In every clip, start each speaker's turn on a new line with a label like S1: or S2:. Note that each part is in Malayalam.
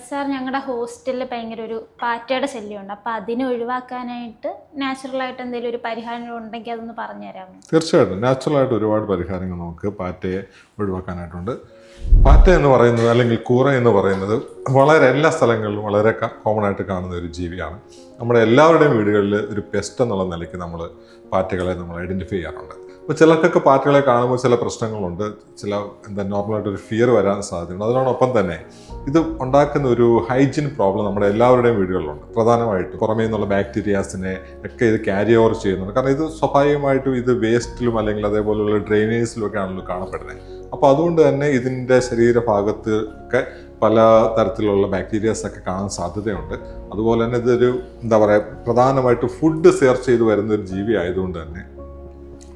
S1: സാർ ഞങ്ങളുടെ ഹോസ്റ്റലിൽ ഭയങ്കര ഒരു പാറ്റയുടെ ശല്യമുണ്ട്. അപ്പോൾ അതിനെ ഒഴിവാക്കാനായിട്ട് നാച്ചുറലായിട്ട് എന്തെങ്കിലും ഒരു പരിഹാരം ഉണ്ടെങ്കിൽ അതൊന്ന് പറഞ്ഞു തരാമോ?
S2: തീർച്ചയായിട്ടും നാച്ചുറലായിട്ട് ഒരുപാട് പരിഹാരങ്ങൾ നമുക്ക് പാറ്റയെ ഒഴിവാക്കാനായിട്ടുണ്ട്. പാറ്റ എന്ന് പറയുന്നത് അല്ലെങ്കിൽ കൂറ എന്ന് പറയുന്നത് വളരെ എല്ലാ സ്ഥലങ്ങളിലും വളരെ കോമൺ ആയിട്ട് കാണുന്ന ഒരു ജീവിയാണ്. നമ്മുടെ എല്ലാവരുടെയും വീടുകളിൽ ഒരു പെസ്റ്റ് എന്നുള്ള നിലയ്ക്ക് നമ്മൾ പാറ്റകളെ നമ്മൾ ഐഡൻറ്റിഫൈ ചെയ്യാറുണ്ട്. അപ്പോൾ ചിലർക്കൊക്കെ പാറ്റകളെ കാണുമ്പോൾ ചില പ്രശ്നങ്ങളുണ്ട്, ചില നോർമലായിട്ടൊരു ഫിയർ വരാൻ സാധ്യതയുണ്ട്. അതിനോടൊപ്പം തന്നെ ഇത് ഉണ്ടാക്കുന്ന ഒരു ഹൈജീൻ പ്രോബ്ലം നമ്മുടെ എല്ലാവരുടെയും വീടുകളിലുണ്ട്. പ്രധാനമായിട്ടും പുറമേ നിന്നുള്ള ബാക്ടീരിയാസിനെ ഒക്കെ ഇത് ക്യാരി ഓവർ ചെയ്യുന്നുണ്ട്. കാരണം ഇത് സ്വാഭാവികമായിട്ടും ഇത് വേസ്റ്റിലും അല്ലെങ്കിൽ അതേപോലെയുള്ള ഡ്രെയിനേജിലും ഒക്കെ ആണല്ലോ കാണപ്പെടുന്നത്. അപ്പോൾ അതുകൊണ്ട് തന്നെ ഇതിൻ്റെ ശരീരഭാഗത്ത് ഒക്കെ പല തരത്തിലുള്ള ബാക്ടീരിയാസ് ഒക്കെ കാണാൻ സാധ്യതയുണ്ട്. അതുപോലെ തന്നെ ഇതൊരു പ്രധാനമായിട്ട് ഫുഡ് സെർച്ച് ചെയ്ത് വരുന്ന ഒരു ജീവി ആയതുകൊണ്ട് തന്നെ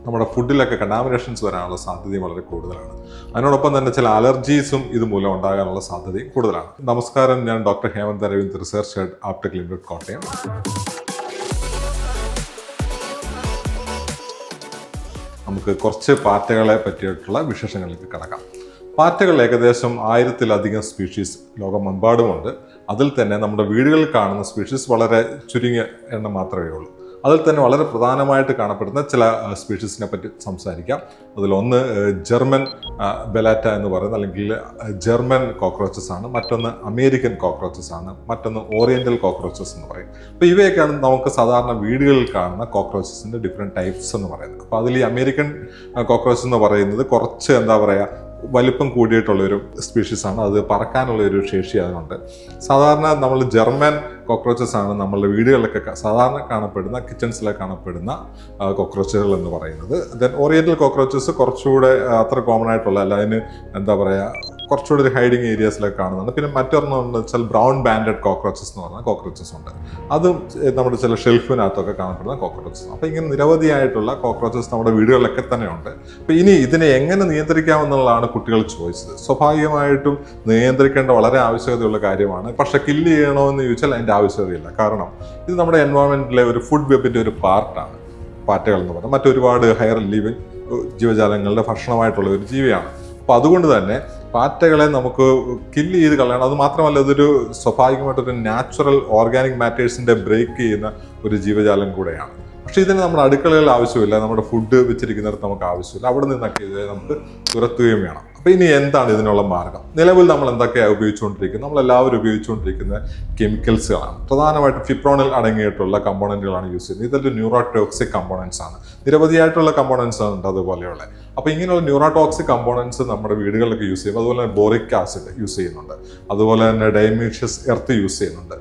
S2: നമ്മുടെ ഫുഡിലൊക്കെ കണ്ടാമിനേഷൻസ് വരാനുള്ള സാധ്യതയും വളരെ കൂടുതലാണ്. അതിനോടൊപ്പം തന്നെ ചില അലർജീസും ഇതുമൂലം ഉണ്ടാകാനുള്ള സാധ്യതയും കൂടുതലാണ്. നമസ്കാരം, ഞാൻ doctor Hemant Aravind, research head Aptech limited, Kottayam. നമുക്ക് കുറച്ച് പാറ്റകളെ പറ്റിയിട്ടുള്ള വിശേഷങ്ങളിലേക്ക് കടക്കാം. പാറ്റകൾ ഏകദേശം 1000-ലധികം സ്പീഷീസ് ലോകമെമ്പാടുമുണ്ട്. അതിൽ തന്നെ നമ്മുടെ വീടുകളിൽ കാണുന്ന സ്പീഷീസ് വളരെ ചുരുങ്ങിയ എണ്ണം മാത്രമേ ഉള്ളൂ. അതിൽ തന്നെ വളരെ പ്രധാനമായിട്ട് കാണപ്പെടുന്ന ചില സ്പീഷീസിനെ പറ്റി സംസാരിക്കാം. അതിലൊന്ന് ജർമ്മൻ ബെലാറ്റ എന്ന് പറയുന്ന അല്ലെങ്കിൽ ജർമ്മൻ കോക്രോച്ചസ് ആണ്. മറ്റൊന്ന് അമേരിക്കൻ കോക്രോച്ചസ് ആണ്. മറ്റൊന്ന് ഓറിയന്റൽ കോക്രോച്ചസ് എന്ന് പറയും. അപ്പോൾ ഇവയൊക്കെയാണ് നമുക്ക് സാധാരണ വീടുകളിൽ കാണുന്ന കോക്രോച്ചസിൻ്റെ ഡിഫറെൻറ്റ് ടൈപ്സ് എന്ന് പറയുന്നത്. അപ്പോൾ അതിൽ ഈ അമേരിക്കൻ കോക്രോച്ചസ് എന്ന് പറയുന്നത് കുറച്ച് വലിപ്പം കൂടിയിട്ടുള്ളൊരു സ്പീഷീസാണ്. അത് പറക്കാനുള്ള ഒരു ശേഷി അതിനുണ്ട്. സാധാരണ നമ്മൾ ജർമ്മൻ കോക്രോച്ചസ് ആണ് നമ്മളുടെ വീടുകളിലൊക്കെ സാധാരണ കാണപ്പെടുന്ന, കിച്ചൺസിലൊക്കെ കാണപ്പെടുന്ന കോക്രോച്ചുകൾ എന്ന് പറയുന്നത്. ദെൻ ഓറിയന്റൽ കോക്രോച്ചസ് കുറച്ചുകൂടെ അത്ര കോമൺ ആയിട്ടുള്ള അല്ല, അതിന് കുറച്ചുകൂടി ഒരു ഹൈഡിങ് ഏരിയാസിലൊക്കെ കാണുന്നുണ്ട്. പിന്നെ മറ്റൊരെണ്ണം എന്ന് വെച്ചാൽ ബ്രൗൺ ബാൻഡഡ് കോക്രോച്ചസ് എന്ന് പറഞ്ഞാൽ കോക്രോച്ചസ് ഉണ്ട്. അതും നമ്മുടെ ചില ഷെൽഫിനകത്തൊക്കെ കാണപ്പെടുന്ന കോക്രോച്ചസ്. അപ്പോൾ ഇങ്ങനെ നിരവധിയായിട്ടുള്ള കോക്രോച്ചസ് നമ്മുടെ വീടുകളിലൊക്കെ തന്നെ ഉണ്ട്. അപ്പോൾ ഇനി ഇതിനെ എങ്ങനെ നിയന്ത്രിക്കാമെന്നുള്ളതാണ് കുട്ടികൾ ചോദിച്ചത്. സ്വാഭാവികമായിട്ടും നിയന്ത്രിക്കേണ്ട വളരെ ആവശ്യകതയുള്ള കാര്യമാണ്. പക്ഷേ കില്ല് ചെയ്യണമെന്ന് ചോദിച്ചാൽ അതിൻ്റെ ആവശ്യകതയില്ല. കാരണം ഇത് നമ്മുടെ എൻവയോൺമെൻറ്റിലെ ഒരു ഫുഡ് വെബിൻ്റെ ഒരു പാർട്ടാണ് പാറ്റകൾ എന്ന് പറയുന്നത്. മറ്റൊരുപാട് ഹയർ ലിവിങ് ജീവജാലങ്ങളുടെ ഭക്ഷണമായിട്ടുള്ള ഒരു ജീവിയാണ്. അപ്പോൾ അതുകൊണ്ട് തന്നെ പാറ്റകളെ നമുക്ക് കില്ല് ചെയ്ത് കളയണം. അത് മാത്രമല്ല, ഇതൊരു സ്വാഭാവികമായിട്ടൊരു നാച്ചുറൽ ഓർഗാനിക് മാറ്റേഴ്സിൻ്റെ ബ്രേക്ക് ചെയ്യുന്ന ഒരു ജീവജാലം കൂടെയാണ്. പക്ഷേ ഇതിന് നമ്മുടെ അടുക്കളയിൽ ആവശ്യമില്ല, നമ്മുടെ ഫുഡ് വെച്ചിരിക്കുന്നിടത്ത് നമുക്ക് ആവശ്യമില്ല. അവിടെ നിന്നൊക്കെ ഇത് നമുക്ക് തുരത്തുകയും വേണം. അപ്പോൾ ഇനി എന്താണ് ഇതിനുള്ള മാർഗം? നിലവിൽ നമ്മൾ എന്തൊക്കെയാണ് ഉപയോഗിച്ചുകൊണ്ടിരിക്കുന്നത്? നമ്മളെല്ലാവരും ഉപയോഗിച്ചുകൊണ്ടിരിക്കുന്ന കെമിക്കൽസുകളാണ്. പ്രധാനമായിട്ടും ഫിപ്രോണിൽ അടങ്ങിയിട്ടുള്ള കമ്പോണൻറ്റുകളാണ് യൂസ് ചെയ്യുന്നത്. ഇതൊരു ന്യൂറോടോക്സിക് കമ്പോണൻസ് ആണ്. നിരവധിയായിട്ടുള്ള കമ്പോണൻസ് ഉണ്ട് അതുപോലെയുള്ള. അപ്പോൾ ഇങ്ങനെയുള്ള ന്യൂറോടോക്സിക് കമ്പോണൻസ് നമ്മുടെ വീടുകളിലൊക്കെ യൂസ് ചെയ്യും. അതുപോലെ തന്നെ ബോറിക് ആസിഡ് യൂസ് ചെയ്യുന്നുണ്ട്. അതുപോലെ തന്നെ ഡൈറ്റമിനസ് എർത്ത് യൂസ് ചെയ്യുന്നുണ്ട്.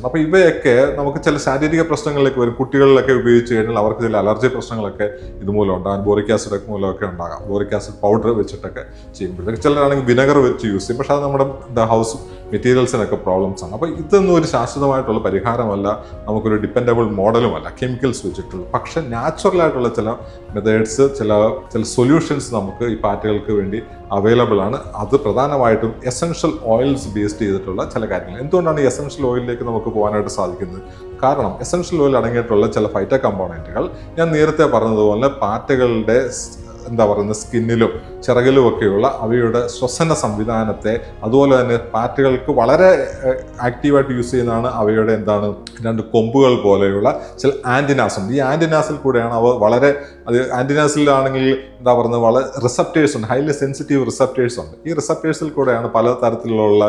S2: അപ്പോൾ ഇവയൊക്കെ നമുക്ക് ചില ശാരീരിക പ്രശ്നങ്ങളിലേക്ക് വരും. കുട്ടികളിലൊക്കെ ഉപയോഗിച്ച് കഴിഞ്ഞാൽ അവർക്ക് ചില അലർജി പ്രശ്നങ്ങളൊക്കെ ഇതുമൂലം ഉണ്ടാകും. ബോറിക് ആസിഡ് മൂലമൊക്കെ ഉണ്ടാകാം. ബോറിക് ആസിഡ് പൗഡർ വെച്ചിട്ടൊക്കെ ചെയ്യുമ്പോഴത്തേക്ക് ചിലരാണെങ്കിൽ വിനെഗർ വെച്ച് യൂസ് ചെയ്യും. പക്ഷേ അത് നമ്മുടെ ഹൗസ് മെറ്റീരിയൽസിനൊക്കെ പ്രോബ്ലംസ് ആണ്. അപ്പോൾ ഇതൊന്നും ഒരു ശാശ്വതമായിട്ടുള്ള പരിഹാരമല്ല, നമുക്കൊരു ഡിപ്പെൻഡബിൾ മോഡലുമല്ല കെമിക്കൽസ് വെച്ചിട്ടുള്ളത്. പക്ഷേ നാച്ചുറലായിട്ടുള്ള ചില മെത്തേഡ്സ്, ചില സൊല്യൂഷൻസ് നമുക്ക് ഈ പാറ്റകൾക്ക് വേണ്ടി അവൈലബിൾ ആണ്. അത് പ്രധാനമായിട്ടും എസൻഷ്യൽ ഓയിൽസ് ബേസ്ഡ് ചെയ്തിട്ടുള്ള ചില കാര്യങ്ങൾ. എന്തുകൊണ്ടാണ് ഈ എസൻഷ്യൽ ഓയിലിലേക്ക് നമുക്ക് പോകാനായിട്ട് സാധിക്കുന്നത്? കാരണം എസൻഷ്യൽ ഓയിൽ അടങ്ങിയിട്ടുള്ള ചില ഫൈറ്റോ കമ്പോണൻറ്റുകൾ ഞാൻ നേരത്തെ പറഞ്ഞതുപോലെ പാറ്റകളുടെ സ്കിന്നിലും ചിറകിലും ഒക്കെയുള്ള അവയുടെ ശ്വസന സംവിധാനത്തെ, അതുപോലെ തന്നെ പാറ്റകൾക്ക് വളരെ ആക്റ്റീവായിട്ട് യൂസ് ചെയ്യുന്നതാണ് അവയുടെ രണ്ട് കൊമ്പുകൾ പോലെയുള്ള ചില ആൻറ്റിനാസ് ഉണ്ട്. ഈ ആൻറ്റിനാസിൽ കൂടെയാണ് അവ ആൻറ്റിനാസിലാണെങ്കിൽ വളരെ റിസപ്റ്റേഴ്സ് ഉണ്ട്, ഹൈലി സെൻസിറ്റീവ് റിസപ്റ്റേഴ്സ് ഉണ്ട്. ഈ റിസപ്റ്റേഴ്സിൽ കൂടെയാണ് പല തരത്തിലുള്ള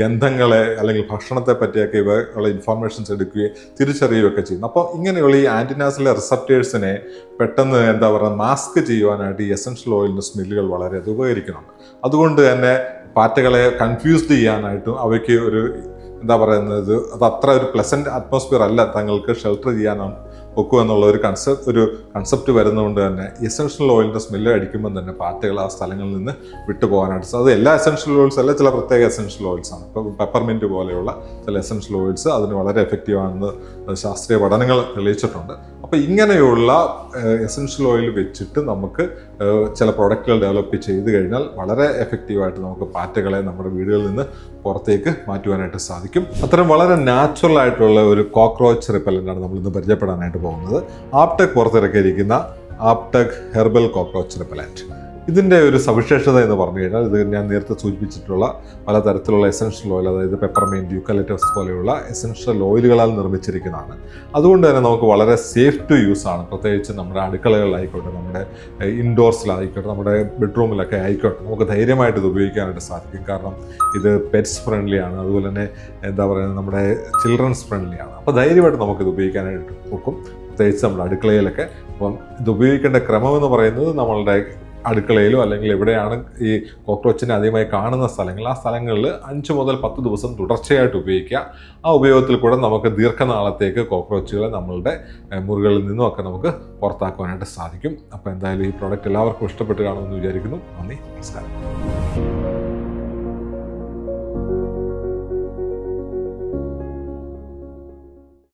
S2: ഗന്ധങ്ങളെ അല്ലെങ്കിൽ ഭക്ഷണത്തെ പറ്റിയൊക്കെ ഇവയുള്ള ഇൻഫോർമേഷൻസ് എടുക്കുകയും തിരിച്ചറിയുകയൊക്കെ ചെയ്യുന്നു. അപ്പോൾ ഇങ്ങനെയുള്ള ഈ ആൻറ്റിനാസിലെ റിസപ്റ്റേഴ്സിനെ പെട്ടെന്ന് മാസ്ക് ചെയ്യുവാനായിട്ട് ഈ എസൻഷ്യൽ ഓയിലിൻ്റെ സ്മെല്ലുകൾ വളരെയധികം ഉപകരിക്കുന്നുണ്ട്. അതുകൊണ്ട് തന്നെ പാറ്റകളെ കൺഫ്യൂസ്ഡ് ചെയ്യാനായിട്ടും അവയ്ക്ക് അത് അത്ര ഒരു പ്ലസന്റ് അറ്റ്മോസ്ഫിയർ അല്ല തങ്ങൾക്ക് ഷെൽട്ടർ ചെയ്യാനാണ് ഒക്കുക എന്നുള്ള ഒരു കൺസെപ്റ്റ് വരുന്നതുകൊണ്ട് തന്നെ എസൻഷ്യൽ ഓയിലിൻ്റെ സ്മെല്ല് അടിക്കുമ്പോൾ തന്നെ പാറ്റകൾ ആ സ്ഥലങ്ങളിൽ നിന്ന് വിട്ടുപോകാനായിട്ട് അത് എല്ലാ എസൻഷ്യൽ ഓയിൽസ് അല്ല, ചില പ്രത്യേക എസൻഷ്യൽ ഓയിൽസ് ആണ്. ഇപ്പോൾ പെപ്പർമിൻറ്റ് പോലെയുള്ള ചില എസൻഷ്യൽ ഓയിൽസ് അതിന് വളരെ എഫക്റ്റീവാണെന്ന് ശാസ്ത്രീയ പഠനങ്ങൾ തെളിയിച്ചിട്ടുണ്ട്. അപ്പോൾ ഇങ്ങനെയുള്ള എസൻഷ്യൽ ഓയിൽ വെച്ചിട്ട് നമുക്ക് ചില പ്രോഡക്റ്റുകൾ ഡെവലപ്പ് ചെയ്ത് കഴിഞ്ഞാൽ വളരെ എഫക്റ്റീവായിട്ട് നമുക്ക് പാറ്റകളെ നമ്മുടെ വീടുകളിൽ നിന്ന് പുറത്തേക്ക് മാറ്റുവാനായിട്ട് സാധിക്കും. അത്തരം വളരെ നാച്ചുറൽ ആയിട്ടുള്ള ഒരു കോക്രോച്ച് റിപ്പല്ലൻ്റാണ് നമ്മളിന്ന് പരിചയപ്പെടാനായിട്ട് പോകുന്നത്. ആപ്ടെക് പുറത്തിറക്കിയിരിക്കുന്ന ആപ്ടെക് ഹെർബൽ കോക്രോച്ച് റിപ്പല്ലൻറ്റ്. ഇതിൻ്റെ ഒരു സവിശേഷത എന്ന് പറഞ്ഞു കഴിഞ്ഞാൽ ഇത് ഞാൻ നേരത്തെ സൂചിപ്പിച്ചിട്ടുള്ള പലതരത്തിലുള്ള എസൻഷ്യൽ ഓയിൽ, അതായത് പെപ്പർമെൻറ്റ്, യൂക്കലിപ്റ്റസ് പോലെയുള്ള എസൻഷ്യൽ ഓയിലുകളാൽ നിർമ്മിച്ചിരിക്കുന്നതാണ്. അതുകൊണ്ട് തന്നെ നമുക്ക് വളരെ സേഫ് ടു യൂസ് ആണ്. പ്രത്യേകിച്ച് നമ്മുടെ അടുക്കളകളിലായിക്കോട്ടെ, നമ്മുടെ ഇൻഡോർസിലായിക്കോട്ടെ, നമ്മുടെ ബെഡ്റൂമിലൊക്കെ ആയിക്കോട്ടെ, നമുക്ക് ധൈര്യമായിട്ട് ഇത് ഉപയോഗിക്കാനായിട്ട് സാധിക്കും. കാരണം ഇത് പെറ്റ്സ് ഫ്രണ്ട്ലി ആണ്, അതുപോലെ തന്നെ എന്താ പറയുക, നമ്മുടെ ചിൽഡ്രൻസ് ഫ്രണ്ട്ലി ആണ്. അപ്പോൾ ധൈര്യമായിട്ട് നമുക്കിത് ഉപയോഗിക്കാനായിട്ട് നോക്കും, പ്രത്യേകിച്ച് നമ്മുടെ അടുക്കളയിലൊക്കെ. അപ്പം ഇത് ഉപയോഗിക്കേണ്ട ക്രമം എന്ന് പറയുന്നത് നമ്മളുടെ അടുക്കളയിലോ അല്ലെങ്കിൽ എവിടെയാണ് ഈ കോക്രോച്ചിനെ അധികമായി കാണുന്ന സ്ഥലങ്ങൾ, ആ സ്ഥലങ്ങളിൽ 5 മുതൽ 10 ദിവസം തുടർച്ചയായിട്ട് ഉപയോഗിക്കുക. ആ ഉപയോഗത്തിൽ കൂടെ നമുക്ക് ദീർഘനാളത്തേക്ക് കോക്രോച്ചുകളെ നമ്മളുടെ മുറികളിൽ നിന്നുമൊക്കെ നമുക്ക് പുറത്താക്കുവാനായിട്ട് സാധിക്കും. അപ്പോൾ എന്തായാലും ഈ പ്രോഡക്റ്റ് എല്ലാവർക്കും ഇഷ്ടപ്പെട്ട് കാണുമെന്ന് വിചാരിക്കുന്നു. നന്ദി, നമസ്കാരം.